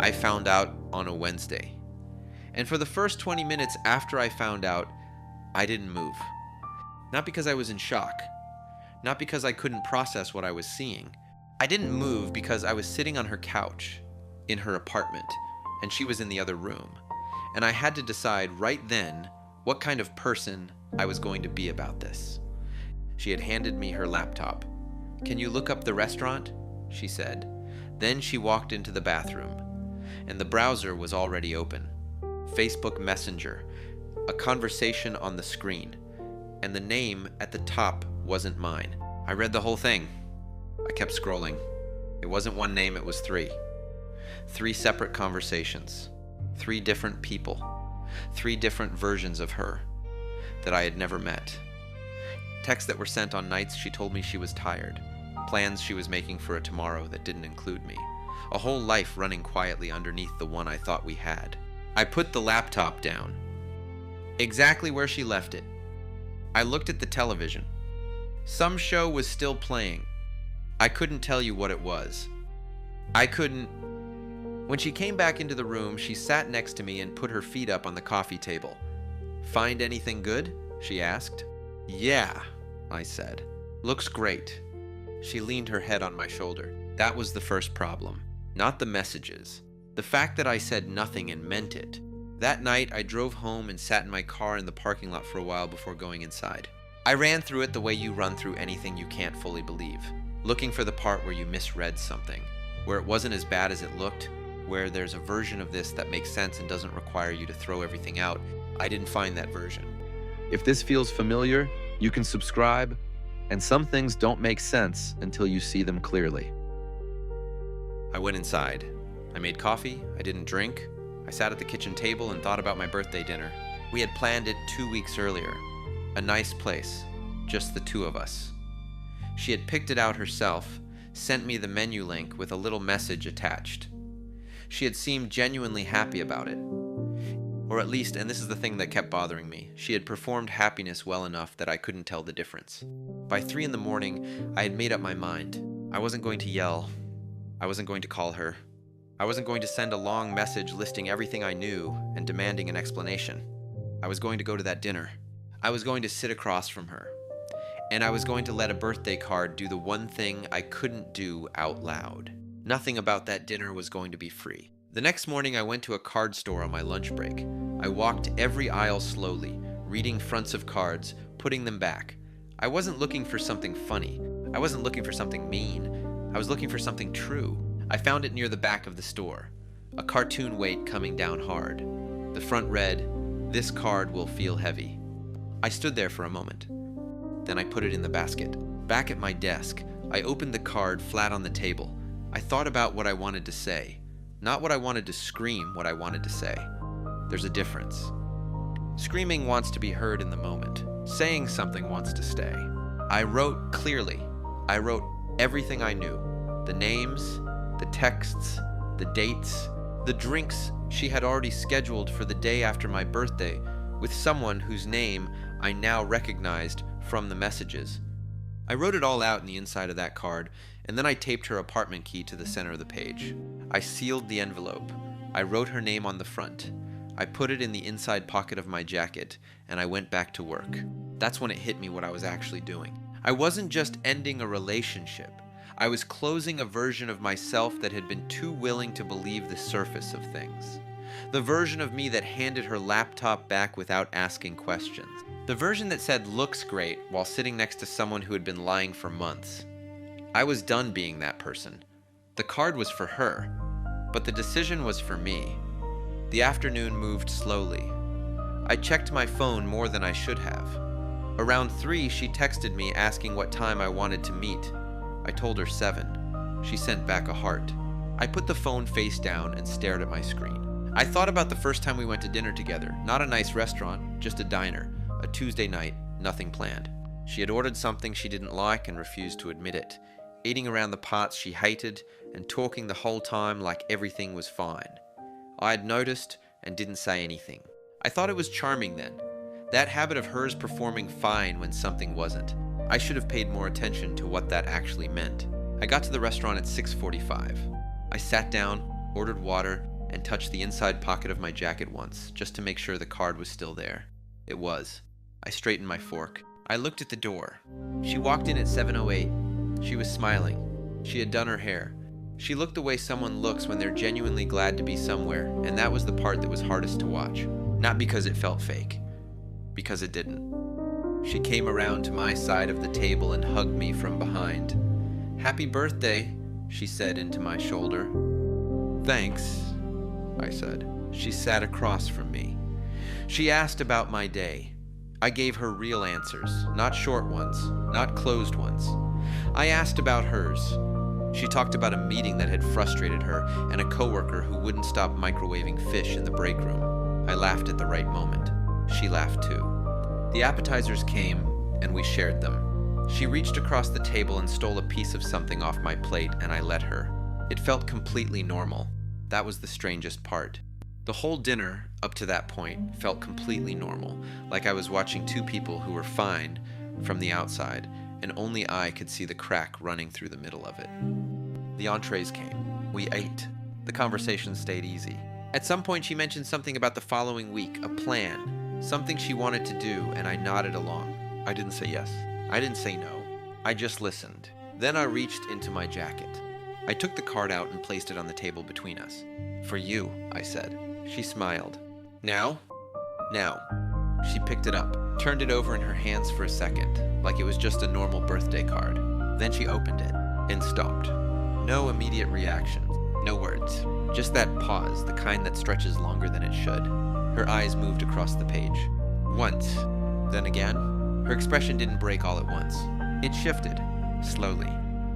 I found out on a Wednesday. And for the first 20 minutes after I found out, I didn't move. Not because I was in shock. Not because I couldn't process what I was seeing. I didn't move because I was sitting on her couch in her apartment, and she was in the other room. And I had to decide right then what kind of person I was going to be about this. She had handed me her laptop. "Can you look up the restaurant?" she said. Then she walked into the bathroom, and the browser was already open. Facebook Messenger, a conversation on the screen, and the name at the top wasn't mine. I read the whole thing. I kept scrolling. It wasn't one name, it was three. 3 separate conversations. 3 different people. 3 different versions of her that I had never met. Texts that were sent on nights she told me she was tired. Plans she was making for a tomorrow that didn't include me. A whole life running quietly underneath the one I thought we had. I put the laptop down, exactly where she left it. I looked at the television. Some show was still playing. I couldn't tell you what it was. When she came back into the room, she sat next to me and put her feet up on the coffee table. "Find anything good?" she asked. "Yeah," I said. "Looks great." She leaned her head on my shoulder. That was the first problem, not the messages. The fact that I said nothing and meant it. That night, I drove home and sat in my car in the parking lot for a while before going inside. I ran through it the way you run through anything you can't fully believe, looking for the part where you misread something, where it wasn't as bad as it looked, where there's a version of this that makes sense and doesn't require you to throw everything out. I didn't find that version. If this feels familiar, you can subscribe, and some things don't make sense until you see them clearly. I went inside. I made coffee. I didn't drink. I sat at the kitchen table and thought about my birthday dinner. We had planned it 2 weeks earlier. A nice place, just the 2 of us. She had picked it out herself, sent me the menu link with a little message attached. She had seemed genuinely happy about it. Or at least, and this is the thing that kept bothering me, she had performed happiness well enough that I couldn't tell the difference. By 3 a.m, I had made up my mind. I wasn't going to yell. I wasn't going to call her. I wasn't going to send a long message listing everything I knew and demanding an explanation. I was going to go to that dinner. I was going to sit across from her. And I was going to let a birthday card do the one thing I couldn't do out loud. Nothing about that dinner was going to be free. The next morning, I went to a card store on my lunch break. I walked every aisle slowly, reading fronts of cards, putting them back. I wasn't looking for something funny. I wasn't looking for something mean. I was looking for something true. I found it near the back of the store. A cartoon weight coming down hard. The front read, "This card will feel heavy." I stood there for a moment. Then I put it in the basket. Back at my desk, I opened the card flat on the table. I thought about what I wanted to say. Not what I wanted to scream, what I wanted to say. There's a difference. Screaming wants to be heard in the moment. Saying something wants to stay. I wrote clearly. I wrote everything I knew. The names, the texts, the dates, the drinks she had already scheduled for the day after my birthday with someone whose name I now recognized from the messages. I wrote it all out in the inside of that card, and then I taped her apartment key to the center of the page. I sealed the envelope. I wrote her name on the front. I put it in the inside pocket of my jacket, and I went back to work. That's when it hit me what I was actually doing. I wasn't just ending a relationship. I was closing a version of myself that had been too willing to believe the surface of things. The version of me that handed her laptop back without asking questions. The version that said "looks great" while sitting next to someone who had been lying for months. I was done being that person. The card was for her, but the decision was for me. The afternoon moved slowly. I checked my phone more than I should have. Around 3, she texted me asking what time I wanted to meet. I told her 7. She sent back a heart. I put the phone face down and stared at my screen. I thought about the first time we went to dinner together. Not a nice restaurant, just a diner. A Tuesday night, nothing planned. She had ordered something she didn't like and refused to admit it. Eating around the parts she hated and talking the whole time like everything was fine. I had noticed and didn't say anything. I thought it was charming then. That habit of hers performing fine when something wasn't. I should have paid more attention to what that actually meant. I got to the restaurant at 6:45. I sat down, ordered water, and touched the inside pocket of my jacket once, just to make sure the card was still there. It was. I straightened my fork. I looked at the door. She walked in at 7:08. She was smiling. She had done her hair. She looked the way someone looks when they're genuinely glad to be somewhere, and that was the part that was hardest to watch. Not because it felt fake. Because it didn't. She came around to my side of the table and hugged me from behind. "Happy birthday," she said into my shoulder. "Thanks," I said. She sat across from me. She asked about my day. I gave her real answers, not short ones, not closed ones. I asked about hers. She talked about a meeting that had frustrated her and a coworker who wouldn't stop microwaving fish in the break room. I laughed at the right moment. She laughed too. The appetizers came, and we shared them. She reached across the table and stole a piece of something off my plate, and I let her. It felt completely normal. That was the strangest part. The whole dinner, up to that point, felt completely normal, like I was watching two people who were fine from the outside, and only I could see the crack running through the middle of it. The entrees came. We ate. The conversation stayed easy. At some point, she mentioned something about the following week, a plan, something she wanted to do, and I nodded along. I didn't say yes. I didn't say no. I just listened. Then I reached into my jacket. I took the card out and placed it on the table between us. "For you," I said. She smiled. "Now?" "Now." She picked it up, turned it over in her hands for a second, like it was just a normal birthday card. Then she opened it and stopped. No immediate reaction. No words. Just that pause, the kind that stretches longer than it should. Her eyes moved across the page. Once. Then again. Her expression didn't break all at once. It shifted, slowly,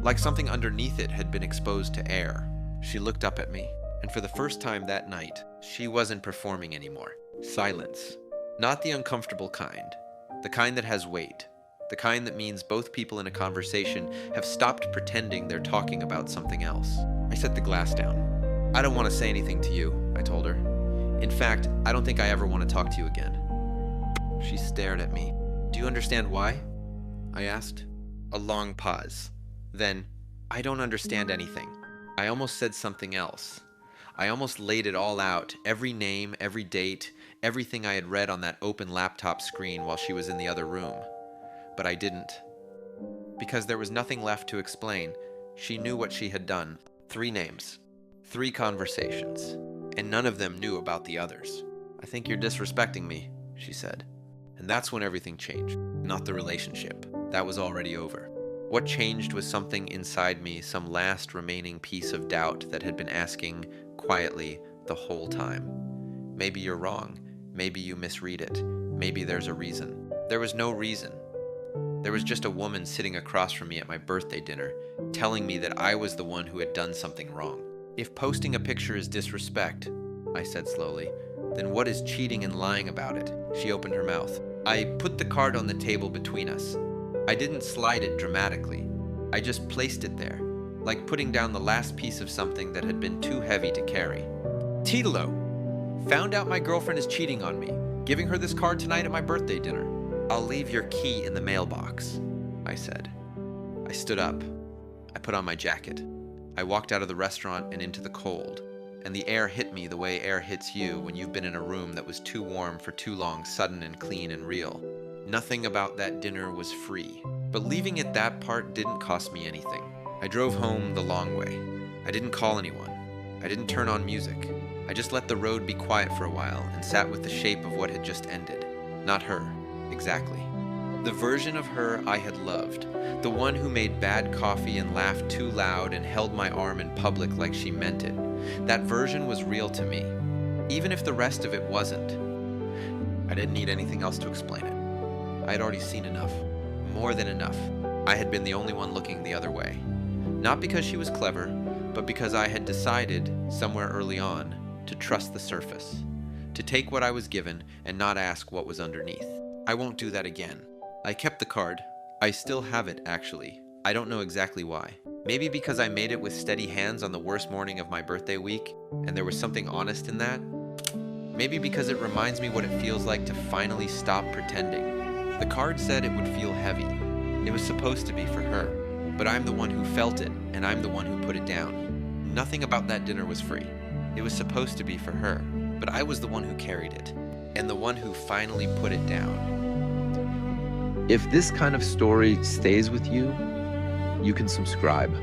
like something underneath it had been exposed to air. She looked up at me, and for the first time that night, she wasn't performing anymore. Silence. Not the uncomfortable kind. The kind that has weight. The kind that means both people in a conversation have stopped pretending they're talking about something else. I set the glass down. "I don't want to say anything to you," I told her. "In fact, I don't think I ever want to talk to you again." She stared at me. "Do you understand why?" I asked. A long pause. Then, "I don't understand anything." I almost said something else. I almost laid it all out, every name, every date, everything I had read on that open laptop screen while she was in the other room. But I didn't. Because there was nothing left to explain. She knew what she had done. 3 names. 3 conversations. And none of them knew about the others. "I think you're disrespecting me," she said. And that's when everything changed. Not the relationship. That was already over. What changed was something inside me, some last remaining piece of doubt that had been asking quietly the whole time. Maybe you're wrong. Maybe you misread it. Maybe there's a reason. There was no reason. There was just a woman sitting across from me at my birthday dinner, telling me that I was the one who had done something wrong. "If posting a picture is disrespect," I said slowly, "then what is cheating and lying about it?" She opened her mouth. I put the card on the table between us. I didn't slide it dramatically. I just placed it there, like putting down the last piece of something that had been too heavy to carry. "Titolo, found out my girlfriend is cheating on me. Giving her this card tonight at my birthday dinner. I'll leave your key in the mailbox," I said. I stood up. I put on my jacket. I walked out of the restaurant and into the cold, and the air hit me the way air hits you when you've been in a room that was too warm for too long, sudden and clean and real. Nothing about that dinner was free, but leaving it that part didn't cost me anything. I drove home the long way. I didn't call anyone. I didn't turn on music. I just let the road be quiet for a while and sat with the shape of what had just ended. Not her, exactly. The version of her I had loved. The one who made bad coffee and laughed too loud and held my arm in public like she meant it. That version was real to me, even if the rest of it wasn't. I didn't need anything else to explain it. I had already seen enough. More than enough. I had been the only one looking the other way. Not because she was clever, but because I had decided, somewhere early on, to trust the surface. To take what I was given and not ask what was underneath. I won't do that again. I kept the card. I still have it, actually. I don't know exactly why. Maybe because I made it with steady hands on the worst morning of my birthday week, and there was something honest in that. Maybe because it reminds me what it feels like to finally stop pretending. The card said it would feel heavy. It was supposed to be for her, but I'm the one who felt it, and I'm the one who put it down. Nothing about that dinner was free. It was supposed to be for her, but I was the one who carried it, and the one who finally put it down. If this kind of story stays with you, you can subscribe.